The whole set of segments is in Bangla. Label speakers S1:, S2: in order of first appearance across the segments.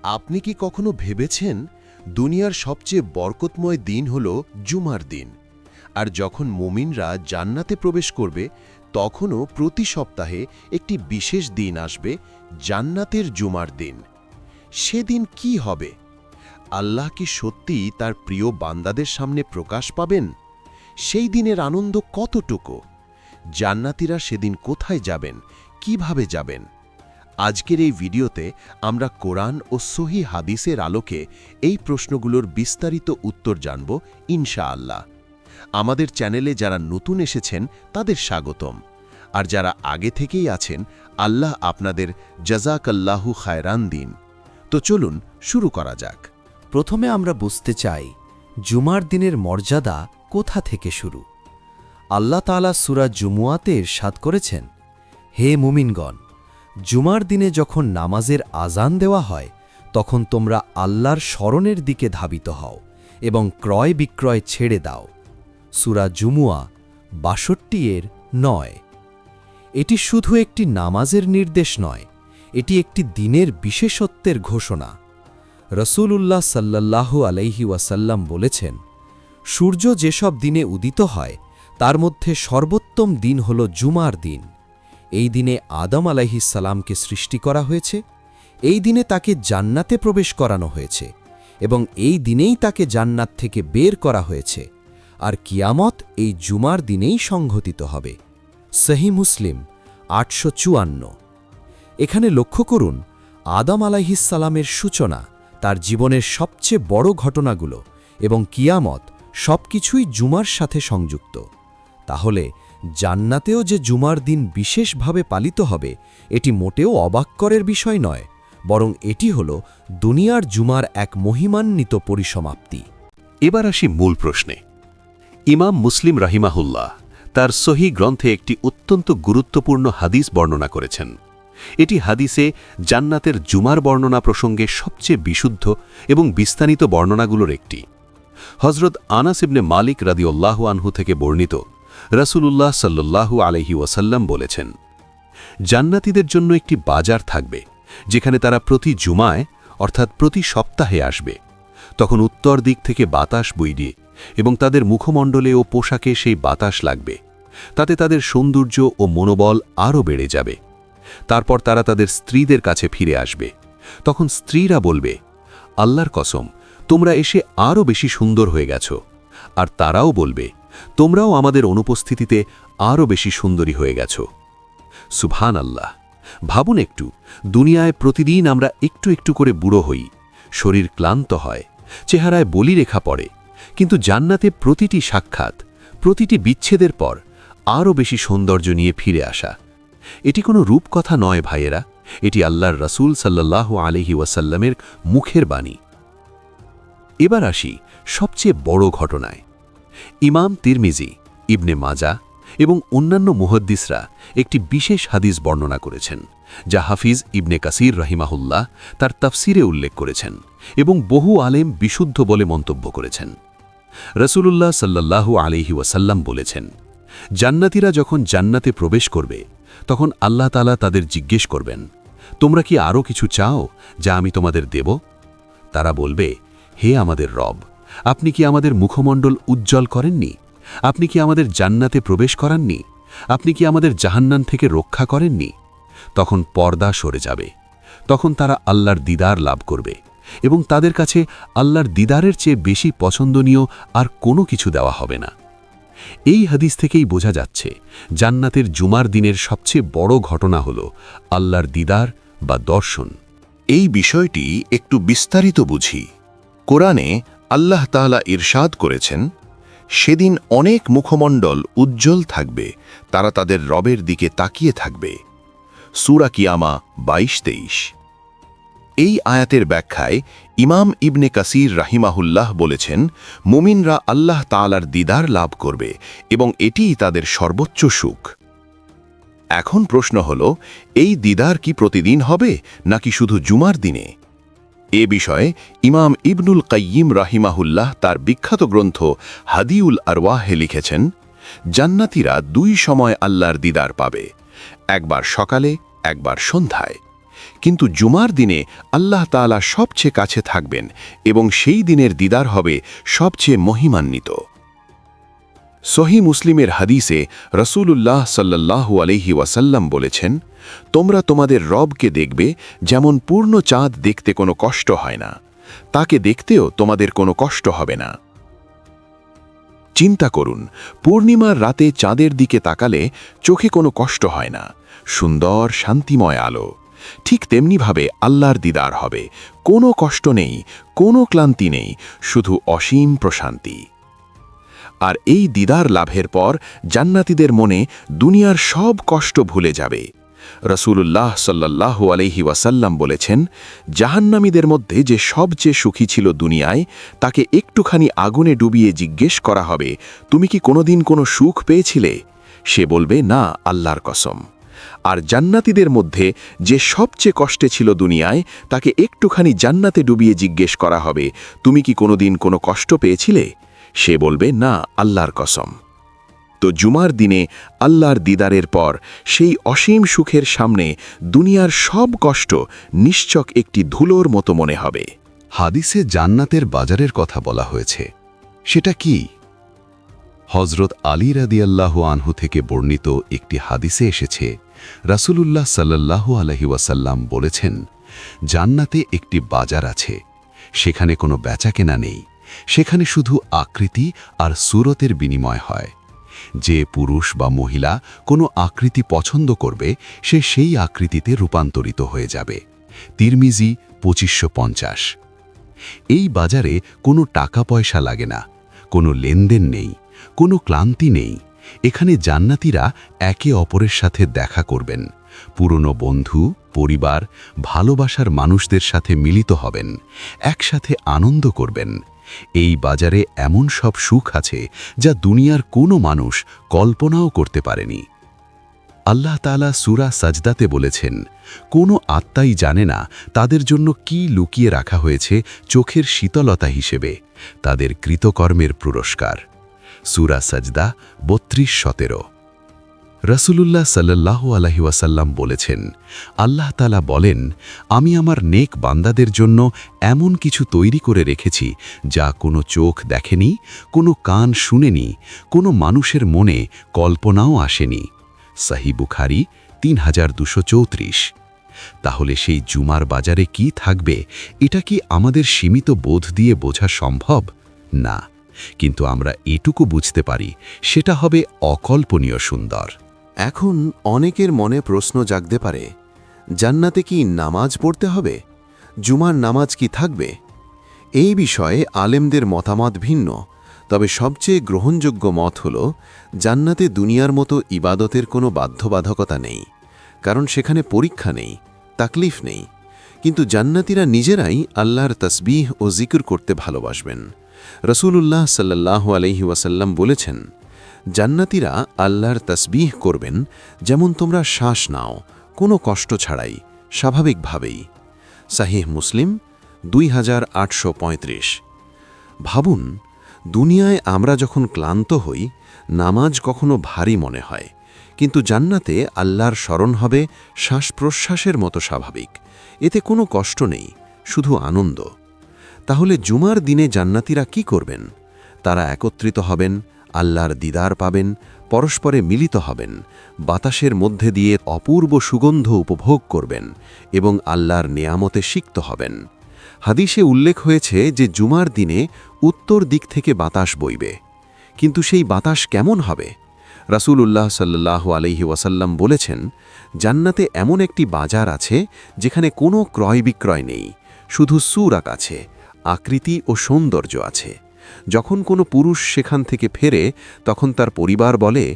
S1: আপনি কি কখনো ভেবেছেন দুনিয়ার সবচেয়ে বরকতময় দিন হল জুমার দিন, আর যখন মুমিনরা জান্নাতে প্রবেশ করবে তখনও প্রতি সপ্তাহে একটি বিশেষ দিন আসবে, জান্নাতের জুমার দিন। সেদিন কি হবে? আল্লাহ কি সত্যিই তার প্রিয় বান্দাদের সামনে প্রকাশ পাবেন? সেই দিনের আনন্দ কতটুকু? জান্নাতীরা সেদিন কোথায় যাবেন, কিভাবে যাবেন? আজকের এই ভিডিওতে আমরা কোরআন ও সহিহ হাদিসের আলোকে এই প্রশ্নগুলোর বিস্তারিত উত্তর জানব ইনশাআল্লাহ। আমাদের চ্যানেলে যারা নতুন এসেছেন তাদের স্বাগতম, আর যারা আগে থেকেই আছেন আল্লাহ আপনাদের জাযাকাল্লাহু খায়রান দিন। তো চলুন শুরু করা যাক।
S2: প্রথমে আমরা বুঝতে চাই জুমার দিনের মর্যাদা কোথা থেকে শুরু। আল্লাহ তাআলা সূরা জুমুয়াতে ইরশাদ করেছেন, হে মুমিনগণ, জুমার দিনে যখন নামাজের আজান দেওয়া হয় তখন তোমরা আল্লাহর স্মরণের দিকে ধাবিত হও এবং ক্রয় বিক্রয় ছেড়ে দাও। সূরা জুমুয়া ৬২-৯। এটি শুধু একটি নামাজের নির্দেশ নয়, এটি একটি দিনের বিশেষত্বের ঘোষণা। রাসূলুল্লাহ সাল্লাল্লাহু আলাইহি ওয়াসাল্লাম বলেছেন, সূর্য যেসব দিনে উদিত হয় তার মধ্যে সর্বোত্তম দিন হল জুমার দিন। এই দিনে আদম আলাইহিস সালামকে সৃষ্টি করা হয়েছে, এই দিনে তাকে জান্নাতে প্রবেশ করানো হয়েছে এবং এই দিনেই তাকে জান্নাত থেকে বের করা হয়েছে, আর কিয়ামত এই জুমার দিনেই সংঘটিত হবে। সহিহ মুসলিম ৮৫৪। এখানে লক্ষ্য করুন, আদম আলাইহিস সালামের সূচনা, তার জীবনের সবচেয়ে বড় ঘটনাগুলো এবং কিয়ামত সবকিছুই জুমার সাথে সংযুক্ত। তাহলে জান্নাতেও যে জুমার দিন বিশেষভাবে পালিত হবে, এটি মোটেও অবাক করার বিষয় নয়, বরং এটি হল দুনিয়ার জুমার এক মহিমান্বিত পরিসমাপ্তি।
S3: এবার আসি মূল প্রশ্নে। ইমাম মুসলিম রাহিমাহুল্লাহ তার সহিহ গ্রন্থে একটি অত্যন্ত গুরুত্বপূর্ণ হাদিস বর্ণনা করেছেন। এটি হাদিসে জান্নাতের জুমার বর্ণনা প্রসঙ্গে সবচেয়ে বিশুদ্ধ এবং বিস্তারিত বর্ণনাগুলোর একটি। হযরত আনাস ইবনে মালিক রাদিয়াল্লাহু আনহু থেকে বর্ণিত, রাসূলুল্লাহ সাল্লাল্লাহু আলাইহি ওয়াসাল্লাম বলেছেন, জান্নাতীদের জন্য একটি বাজার থাকবে যেখানে তারা প্রতি জুমায় অর্থাৎ প্রতি সপ্তাহে আসবে। তখন উত্তর দিক থেকে বাতাস বইবে এবং তাদের মুখমণ্ডলে ও পোশাকে সেই বাতাস লাগবে। তাতে তাদের সৌন্দর্য ও মনোবল আরও বেড়ে যাবে। তারপর তারা তাদের স্ত্রীদের কাছে ফিরে আসবে। তখন স্ত্রীরা বলবে, আল্লাহর কসম, তোমরা এসে আরও বেশি সুন্দর হয়ে গেছ। আর তারাও বলবে, তোমরাও আমাদের অনুপস্থিতিতে আরও বেশি সুন্দরী হয়ে গেছ। সুবহান আল্লাহ! ভাবুন একটু, দুনিয়ায় প্রতিদিন আমরা একটু একটু করে বুড়ো হই, শরীর ক্লান্ত হয়, চেহারায় বলিরেখা পড়ে, কিন্তু জান্নাতে প্রতিটি সাক্ষাৎ, প্রতিটি বিচ্ছেদের পর আরও বেশি সৌন্দর্য নিয়ে ফিরে আসা। এটি কোনো রূপকথা নয় ভাইয়েরা, এটি আল্লাহর রাসূল সাল্লাল্লাহু আলাইহি ওয়াসাল্লামের মুখের বাণী। এবার আসি সবচেয়ে বড় ঘটনায়। ইমাম তিরমিজি, ইবনে মাজা এবং অন্যান্য মুহাদ্দিসরা একটি বিশেষ হাদিস বর্ণনা করেছেন, যা হাফিজ ইবনে কাসির রাহিমাহুল্লাহ তার তাফসিরে উল্লেখ করেছেন এবং বহু আলেম বিশুদ্ধ বলে মন্তব্য করেছেন। রাসূলুল্লাহ সাল্লাল্লাহু আলাইহি ওয়াসাল্লাম বলেছেন, জান্নাতীরা যখন জান্নাতে প্রবেশ করবে তখন আল্লাহ তাআলা তাদের জিজ্ঞেস করবেন, তোমরা কি আরও কিছু চাও যা আমি তোমাদের দেব? তারা বলবে, হে আমাদের রব, আপনি কি আমাদের মুখমণ্ডল উজ্জ্বল করেননি? আপনি কি আমাদের জান্নাতে প্রবেশ করাননি? আপনি কি আমাদের জাহান্নাম থেকে রক্ষা করেননি? তখন পর্দা সরে যাবে। তখন তারা আল্লাহর দিদার লাভ করবে এবং তাদের কাছে আল্লাহর দিদারের চেয়ে বেশি পছন্দনীয় আর কোনো কিছু দেওয়া হবে না। এই হাদিস থেকেই বোঝা যাচ্ছে, জান্নাতের জুমার দিনের সবচেয়ে বড় ঘটনা হল আল্লাহর দিদার বা দর্শন।
S1: এই বিষয়টি একটু বিস্তারিত বুঝি। কোরআনে আল্লাহ তাআলা ইরশাদ করেছেন, সেদিন অনেক মুখমণ্ডল উজ্জ্বল থাকবে, তারা তাদের রবের দিকে তাকিয়ে থাকবে। সূরা কিয়ামা ২২-২৩। এই আয়াতের ব্যাখ্যায় ইমাম ইবনে কাসির রাহিমাহুল্লাহ বলেছেন, মুমিনরা আল্লাহ তাআলার দিদার লাভ করবে এবং এটিই তাদের সর্বোচ্চ সুখ। এখন প্রশ্ন হল, এই দিদার কি প্রতিদিন হবে নাকি শুধু জুমার দিনে? এ বিষয়ে ইমাম ইবনুল কাইয়িম রাহিমাহুল্লাহ তার বিখ্যাত গ্রন্থ হাদিউল আরওয়াহে লিখেছেন, জান্নাতীরা দুই সময় আল্লাহর দিদার পাবে, একবার সকালে, একবার সন্ধ্যায়। কিন্তু জুমার দিনে আল্লাহ তাআলা সবচেয়ে কাছে থাকবেন এবং সেই দিনের দিদার হবে সবচেয়ে মহিমান্বিত। সহিহ মুসলিমের হাদিসে রাসূলুল্লাহ সাল্লাল্লাহু আলাইহি ওয়াসাল্লাম বলেছেন, তোমরা তোমাদের রবকে দেখবে যেমন পূর্ণ চাঁদ দেখতে কোনো কষ্ট হয় না, তাকে দেখতেও তোমাদের কোনো কষ্ট হবে না। চিন্তা করুন, পূর্ণিমার রাতে চাঁদের দিকে তাকালে চোখে কোনো কষ্ট হয় না, সুন্দর শান্তিময় আলো। ঠিক তেমনিভাবে আল্লাহর দিদার হবে, কোনো কষ্ট নেই, কোনো ক্লান্তি নেই, শুধু অসীম প্রশান্তি। আর এই দিদার লাভের পর জান্নাতীদের মনে দুনিয়ার সব কষ্ট ভুলে যাবে। রাসূলুল্লাহ সাল্লাল্লাহু আলাইহি ওয়াসাল্লাম বলেছেন, জাহান্নামীদের মধ্যে যে সবচেয়ে সুখী ছিল দুনিয়ায়, তাকে একটুখানি আগুনে ডুবিয়ে জিজ্ঞেস করা হবে, তুমি কি কোনোদিন কোনো সুখ পেয়েছিলে? সে বলবে, না, আল্লাহর কসম। আর জান্নাতীদের মধ্যে যে সবচেয়ে কষ্টে ছিল দুনিয়ায়, তাকে একটুখানি জান্নাতে ডুবিয়ে জিজ্ঞেস করা হবে, তুমি কি কোনোদিন কোনো কষ্ট পেয়েছিলে? সে বলবে, না, আল্লাহর কসম। তো জুমার দিনে আল্লাহর দিদারের পর সেই অসীম সুখের সামনে দুনিয়ার সব কষ্ট নিশ্চক একটি ধুলোর মতো মনে হবে।
S3: হাদিসে জান্নাতের বাজারের কথা বলা হয়েছে, সেটা কি? হযরত আলী রাদিয়াল্লাহু আনহু থেকে বর্ণিত একটি হাদিসে এসেছে, রাসূলুল্লাহ সাল্লাল্লাহু আলাইহি ওয়াসাল্লাম বলেছেন, জান্নাতে একটি বাজার আছে, সেখানে কোনো বেচাকেনা নেই, সেখানে শুধু আকৃতি আর সূরতের বিনিময় হয়। যে পুরুষ বা মহিলা কোনো আকৃতি পছন্দ করবে, সে সেই আকৃতিতে রূপান্তরিত হয়ে যাবে। তিরমিজি 2550। এই বাজারে কোনো টাকা পয়সা লাগে না, কোনো লেনদেন নেই, কোনো ক্লান্তি নেই। এখানে জান্নাতীরা একে অপরের সাথে দেখা করবেন, পুরনো বন্ধু, পরিবার, ভালোবাসার মানুষদের সাথে মিলিত হবেন, একসাথে আনন্দ করবেন। এই বাজারে এমন সব সুখ আছে যা দুনিয়ার কোনো মানুষ কল্পনাও করতে পারেনি। আল্লাহ তাআলা সূরা সাজদাতে বলেছেন, কোনো আত্মাই জানে না তাদের জন্য কি লুকিয়ে রাখা হয়েছে চোখের শীতলতা হিসেবে, তাদের কৃতকর্মের পুরস্কার। সূরা সাজদা 32-17। রাসূলুল্লাহ সাল্লাল্লাহু আলাইহি ওয়াসাল্লাম বলেছেন, আল্লাহ তাআলা বলেন, আমি আমার নেক বান্দাদের জন্য এমন কিছু তৈরি করে রেখেছি যা কোনো চোখ দেখেনি, কোনো কান শুনেনি, কোনো মানুষের মনে কল্পনাও আসেনি। সহিহ বুখারী 3234। তাহলে সেই জুমার বাজারে কি থাকবে, এটা কি আমাদের সীমিত বোধ দিয়ে বোঝা সম্ভব? না, কিন্তু আমরা এটুকু বুঝতে পারি, সেটা হবে অকল্পনীয় সুন্দর।
S1: এখন অনেকের মনে প্রশ্ন জাগতে পারে, জান্নাতে কি নামাজ পড়তে হবে? জুমার নামাজ কি থাকবে? এই বিষয়ে আলেমদের মতামত ভিন্ন, তবে সবচেয়ে গ্রহণযোগ্য মত হল, জান্নাতে দুনিয়ার মতো ইবাদতের কোনো বাধ্যবাধকতা নেই, কারণ সেখানে পরীক্ষা নেই, তাকলিফ নেই। কিন্তু জান্নাতীরা নিজেরাই আল্লাহর তসবিহ ও জিকির করতে ভালোবাসবেন। রাসূলুল্লাহ সাল্লাল্লাহু আলাইহি ওয়াসাল্লাম বলেছেন, জান্নাতীরা আল্লাহর তসবিহ করবেন যেমন তোমরা শ্বাস নাও, কোনো কষ্ট ছাড়াই, স্বাভাবিকভাবেই। সহিহ মুসলিম 2835। ভাবুন, দুনিয়ায় আমরা যখন ক্লান্ত হই, নামাজ কখনো ভারী মনে হয়, কিন্তু জান্নাতে আল্লাহর স্মরণ হবে শ্বাস প্রশ্বাসের মতো স্বাভাবিক। এতে কোনো কষ্ট নেই, শুধু আনন্দ। তাহলে জুমার দিনে জান্নাতীরা কি করবেন? তারা একত্রিত হবেন, আল্লাহর দিদার পাবেন, পরস্পরে মিলিত হবেন, বাতাসের মধ্যে দিয়ে অপূর্ব সুগন্ধ উপভোগ করবেন এবং আল্লাহর নেয়ামতে সিক্ত হবেন। হাদিসে উল্লেখ হয়েছে যে জুমার দিনে উত্তর দিক থেকে বাতাস বইবে। কিন্তু সেই বাতাস কেমন হবে? রাসূলুল্লাহ সাল্লাল্লাহু আলাইহি ওয়াসাল্লাম বলেছেন, জান্নাতে এমন একটি বাজার আছে যেখানে কোনো ক্রয় বিক্রয় নেই, শুধু সূরাক আছে, আকৃতি ও সৌন্দর্য আছে। যখন কোনো পুরুষ সেখান থেকে ফেরে, তখন তার পরিবার বলে,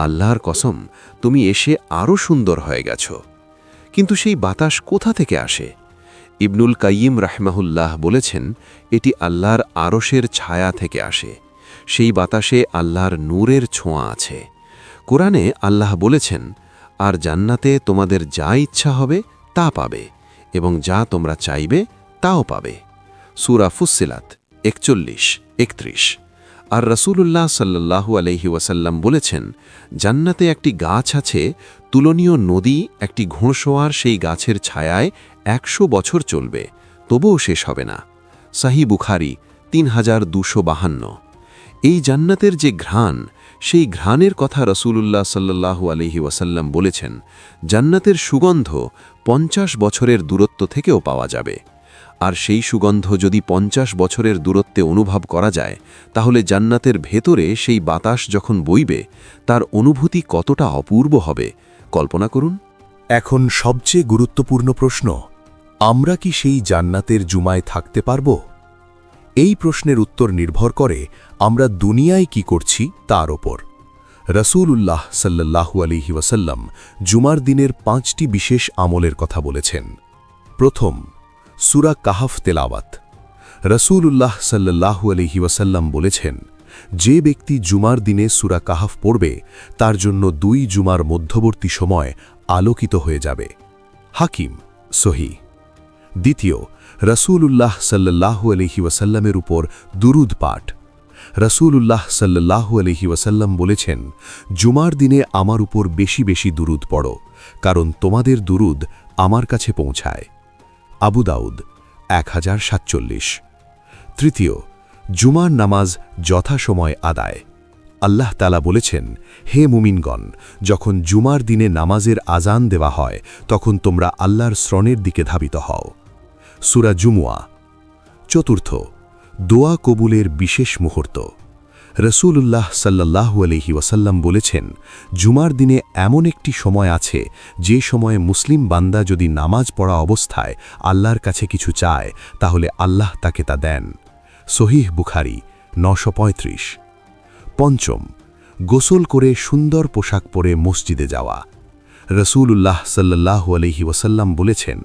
S1: আল্লাহর কসম, তুমি এসে আরও সুন্দর হয়ে গেছ। কিন্তু সেই বাতাস কোথা থেকে আসে? ইবনুল কাইয়িম রাহমাহুল্লাহ বলেছেন, এটি আল্লাহর আরশের ছায়া থেকে আসে। সেই বাতাসে আল্লাহর নূরের ছোঁয়া আছে। কোরআনে আল্লাহ বলেছেন, আর জান্নাতে তোমাদের যা ইচ্ছা হবে তা পাবে, এবং যা তোমরা চাইবে তাও পাবে। সূরা ফুসসিলাত 41-31।
S3: আর রাসূলুল্লাহ সাল্লাল্লাহু আলাইহি ওয়াসাল্লাম বলেছেন, জান্নাতে একটি গাছ আছে, তুলনীয় নদী একটি ঘোড়সওয়ার সেই গাছের ছায়ায় 100 বছর চলবে, তবুও শেষ হবে না। সহিহ বুখারী 3252। এই জান্নাতের যে ঘ্রাণ, সেই ঘ্রাণের কথা রাসূলুল্লাহ সাল্লাল্লাহু আলাইহি ওয়াসাল্লাম বলেছেন, জান্নাতের সুগন্ধ 50 বছরের দূরত্ব থেকেও পাওয়া যাবে। আর সেই সুগন্ধ যদি 50 বছরের দূরত্বে অনুভব করা যায়, তাহলে জান্নাতের ভেতরে সেই বাতাস যখন বইবে, তার অনুভূতি কতটা অপূর্ব হবে কল্পনা করুন।
S4: এখন সবচেয়ে গুরুত্বপূর্ণ প্রশ্ন, আমরা কি সেই জান্নাতের জুমায় থাকতে পারব? এই প্রশ্নের উত্তর নির্ভর করে আমরা দুনিয়ায় কি করছি তার ওপর। রাসূলুল্লাহ সাল্লাল্লাহু আলাইহি ওয়াসাল্লাম জুমার দিনের 5টি বিশেষ আমলের কথা বলেছেন। প্রথম, সূরা কাহফ তেলাওয়াত। রাসূলুল্লাহ সাল্লাল্লাহু আলাইহি ওয়াসাল্লাম বলেছেন, যে ব্যক্তি জুমার দিনে সূরা কাহফ পড়বে, তার জন্য 2 জুমার মধ্যবর্তী সময় আলোকিত হয়ে যাবে। হাকিম, সহিহ। দ্বিতীয়, রাসূলুল্লাহ সাল্লাল্লাহু আলাইহি ওয়াসাল্লামের উপর দুরূদ পাঠ। রাসূলুল্লাহ সাল্লাল্লাহু আলাইহি ওয়াসাল্লাম বলেছেন, জুমার দিনে আমার উপর বেশি বেশি দুরূদ পড়ো, কারণ তোমাদের দুরূদ আমার কাছে পৌঁছায়। আবু দাউদ 1047। তৃতীয়, জুমার নামাজ যথাসময় আদায়। আল্লাহ তাআলা বলেছেন, হে মুমিনগণ, যখন জুমার দিনে নামাজের আজান দেওয়া হয়, তখন তোমরা আল্লাহর শ্রণের দিকে ধাবিত হও। সূরা জুমুয়া। চতুর্থ, দোয়া কবুলের বিশেষ মুহূর্ত। রাসূলুল্লাহ সাল্লাল্লাহু আলাইহি ওয়াসাল্লাম বলেছেন, জুমার দিনে এমন একটি সময় আছে, যে সময়ে মুসলিম বান্দা যদি নামাজ পড়া অবস্থায় আল্লাহর কাছে কিছু চায়, তাহলে আল্লাহ তাকে তা দেন। সহিহ বুখারী 935। পঞ্চম, গোসল করে সুন্দর পোশাক পরে মসজিদে যাওয়া। রাসূলুল্লাহ সাল্লাল্লাহু আলাইহি ওয়াসাল্লাম বলেছেন,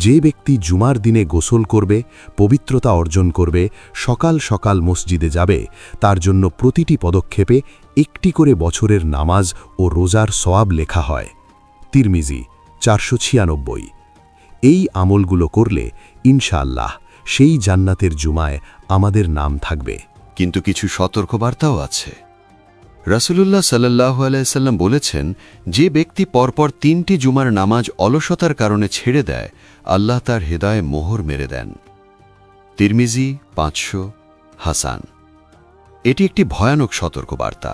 S4: যে ব্যক্তি জুমার দিনে গোসল করবে, পবিত্রতা অর্জন করবে, সকাল সকাল মসজিদে যাবে, তার জন্য প্রতিটি পদক্ষেপে একটি করে বছরের নামাজ ও রোজার সওয়াব লেখা হয়। তিরমিজি 496। এই আমলগুলো করলে ইনশাআল্লাহ সেই জান্নাতের জুমায় আমাদের নাম থাকবে।
S3: কিন্তু কিছু সতর্কবার্তাও আছে। রাসূলুল্লাহ সাল্লাল্লাহু আলাইহি সাল্লাম বলেছেন, যে ব্যক্তি পরপর 3টি জুমার নামাজ অলসতার কারণে ছেড়ে দেয়, আল্লাহ তার হৃদয়ে মোহর মেরে দেন। তিরমিজি 500, হাসান। এটি একটি ভয়ানক সতর্কবার্তা।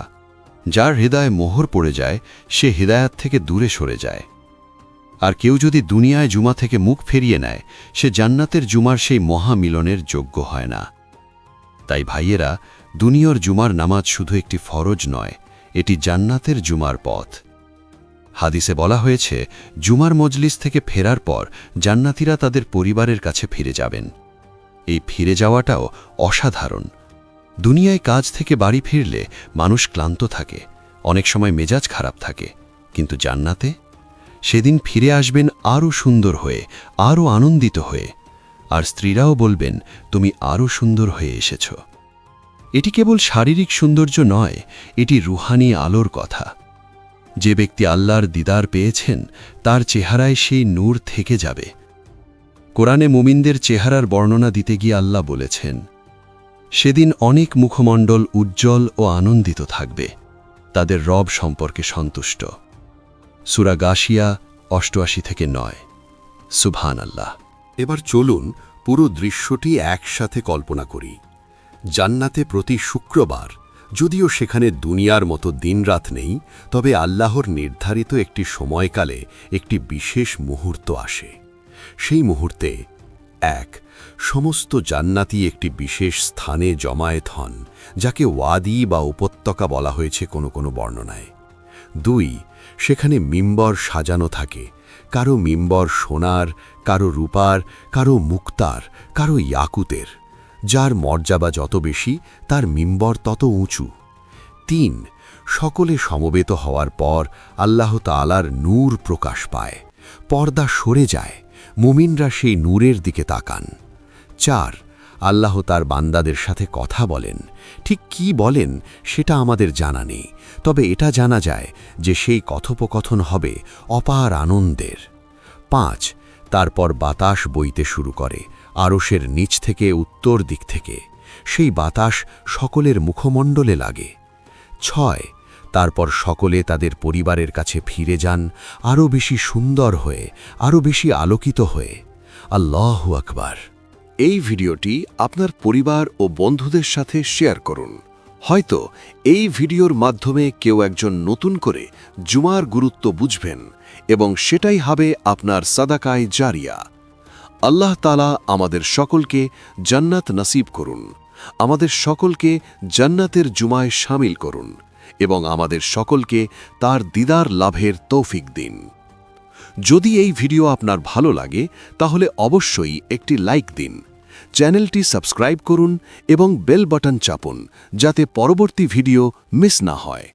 S3: যার হৃদয়ে মোহর পড়ে যায়, সে হিদায়াত থেকে দূরে সরে যায়। আর কেউ যদি দুনিয়ায় জুমা থেকে মুখ ফিরিয়ে নেয়, সে জান্নাতের জুমার সেই মহামিলনের যোগ্য হয় না। তাই ভাইয়েরা, দুনিয়ার জুমার নামাজ শুধু একটি ফরজ নয়, এটি জান্নাতের জুমার পথ। হাদিসে বলা হয়েছে, জুমার মজলিস থেকে ফেরার পর জান্নাতীরা তাদের পরিবারের কাছে ফিরে যাবেন। এই ফিরে যাওয়াটাও অসাধারণ। দুনিয়ায় কাজ থেকে বাড়ি ফিরলে মানুষ ক্লান্ত থাকে, অনেক সময় মেজাজ খারাপ থাকে, কিন্তু জান্নাতে সেদিন ফিরে আসবেন আরও সুন্দর হয়ে, আরও আনন্দিত হয়ে। আর স্ত্রীরাও বলবেন, তুমি আরও সুন্দর হয়ে এসেছ। এটি কেবল শারীরিক সৌন্দর্য নয়, এটি রুহানি আলোর কথা। যে ব্যক্তি আল্লাহর দিদার পেয়েছেন, তার চেহারায় সেই নূর থেকে যাবে। কোরআনে মুমিনদের চেহারার বর্ণনা দিতে গিয়ে আল্লাহ বলেছেন, সেদিন অনেক মুখমণ্ডল উজ্জ্বল ও আনন্দিত থাকবে, তাদের রব সম্পর্কে সন্তুষ্ট। সূরা গাশিয়া 88-9। সুবহানাল্লাহ।
S4: এবার চলুন পুরো দৃশ্যটি একসাথে কল্পনা করি। জান্নাতে প্রতি শুক্রবার, যদিও সেখানে দুনিয়ার মতো দিনরাত নেই, তবে আল্লাহর নির্ধারিত একটি সময়কালে একটি বিশেষ মুহূর্ত আসে। সেই মুহূর্তে 1, সমস্ত জান্নাতি একটি বিশেষ স্থানে জমায়েত হন, যাকে ওয়াদি বা উপত্যকা বলা হয়েছে কোনো কোনো বর্ণনায়। 2, সেখানে মিম্বর সাজানো থাকে, কারো মিম্বর সোনার, কারো রূপার, কারো মুক্তার, কারো ইয়াকুতের। যার মর্যাদা যত বেশি, তার মিম্বর তত উঁচু। 3, সকলে সমবেত হওয়ার পর আল্লাহ তাআলার নূর প্রকাশ পায়, পর্দা সরে যায়, মুমিনরা সেই নূরের দিকে তাকান। 4, আল্লাহ তার বান্দাদের সাথে কথা বলেন। ঠিক কি বলেন সেটা আমাদের জানা নেই, তবে এটা জানা যায় যে সেই কথোপকথন হবে অপার আনন্দের। 5, তারপর বাতাস বইতে শুরু করে আরশের নিচ থেকে, উত্তর দিক থেকে। সেই বাতাস সকলের মুখমণ্ডলে লাগে। 6 তারপর সকলে তাদের পরিবারের কাছে ফিরে যান আরও বেশি সুন্দর হয়ে, আরও বেশি আলোকিত হয়ে। আল্লাহু আকবার।
S1: এই ভিডিওটি আপনার পরিবার ও বন্ধুদের সাথে শেয়ার করুন। হয়তো এই ভিডিওর মাধ্যমে কেউ একজন নতুন করে জুমার গুরুত্ব বুঝবেন এবং সেটাই হবে আপনার সাদাকায়ে জারিয়া। আল্লাহ তাআলা আমাদের সকলকে জান্নাত নসিব করুন, আমাদের সকলকে জান্নাতের জুমায় শামিল করুন এবং আমাদের সকলকে তার দিদার লাভের তৌফিক দিন। যদি এই ভিডিও আপনার ভালো লাগে তাহলে অবশ্যই একটি লাইক দিন, চ্যানেলটি সাবস্ক্রাইব করুন এবং বেল বাটন চাপুন যাতে পরবর্তী ভিডিও মিস না হয়।